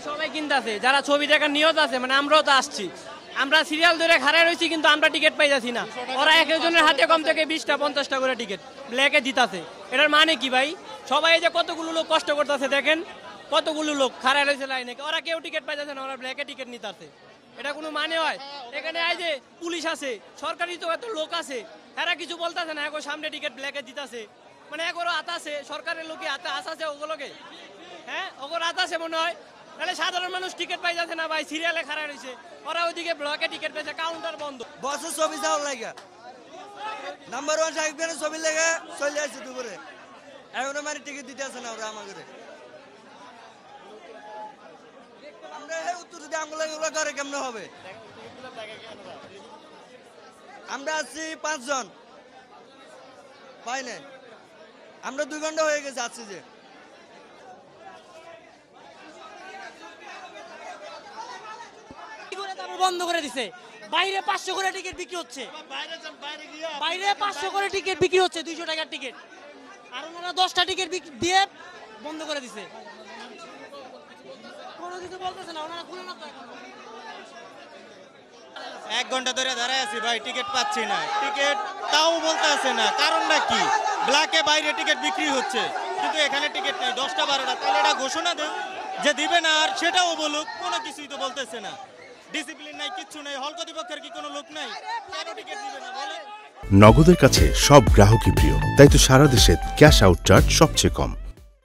সবাই কিনতেছে, যারা ছবি দেখার নিয়ত আছে, মানে আমরাও তো আসছি, আমরা সিরিয়াল ধরে খাড়ায় রয়েছি, কিন্তু আমরা টিকিট পাইতাছি না। ওরা এক একজনের হাতে কম থেকে 20টা 50টা করে টিকিট ব্ল্যাকে দিতাছে। এটার মানে কি ভাই? সবাই যে কতগুলো লোক কষ্ট করতেছে দেখেন, কতগুলো লোক খাড়ায় রয়েছে লাইনে, ওরা কেউ টিকিট পাইতেছে না, ওরা ব্ল্যাকে টিকিট নিতেছে। এটা কোনো মানে হয়? এখানে এই যে পুলিশ আছে, সরকারি তো এত লোক আছে, এরা কিছু বলতেছে না, এখন সামনে টিকিট ব্ল্যাকে দিতেছে, মানে এগুলো আতাছে সরকারের লোকে আসাছে ওগুলোকে, হ্যাঁ ওগুলো আতাছে মনে হয়। তাহলে সাধারণ মানুষ টিকিট পাই যাচ্ছে না ভাই, সিরিয়ালে খাড়া রয়েছে, ওরা ওইদিকে ব্লকে টিকিট পেয়েছে, কাউন্টার বন্ধ। বছর ছবি যাওয়ার লাগে নাম্বার 1 শাকিব খানের ছবি লেগে চলে আসছে দুপুরে, এখনো মানে টিকিট দিতে আসে না ওরা আমাদের। আমরা উত্তর যদি আমগুলো এগুলো করে কেমনে হবে? আমরা আছি 5 জন, পাই না, আমরা 2 ঘন্টা হয়ে গেছে আসছি যে। বন্ধ করে দিছে, বাইরে 500 করে টিকিট বিক্রি হচ্ছে, বাইরে 500 করে টিকিট বিক্রি হচ্ছে, 200 টাকার টিকিট, আর ওনারা 10টা টিকিট দিয়ে বন্ধ করে দিছে। কোনো কিছু বলতেছে না, ওনারা খুলে না তো। 1 ঘন্টা ধরে দাঁড়ায় আছি ভাই, টিকিট পাচ্ছি না, টিকিট তাও বলতে আসে না, কারণটা কি? ব্ল্যাকে বাইরে টিকিট বিক্রি হচ্ছে, কিন্তু এখানে টিকিট নেই 10টা 12টা। তাহলে এটা ঘোষণা দেন যে দিবে না, আর সেটাও বলুক, কোনো কিছুই তো বলতেছে না। ডিসিপ্লিন নাই, কিচ্ছু নাই, হল কর্তৃপক্ষের কি কোনো লোক নাই? কেন টিকিট দিবে না বলে? নগদের কাছে সব গ্রাহকই প্রিয়, তাই তো সারা দেশে ক্যাশ আউট চার্জ সবচেয়ে কম।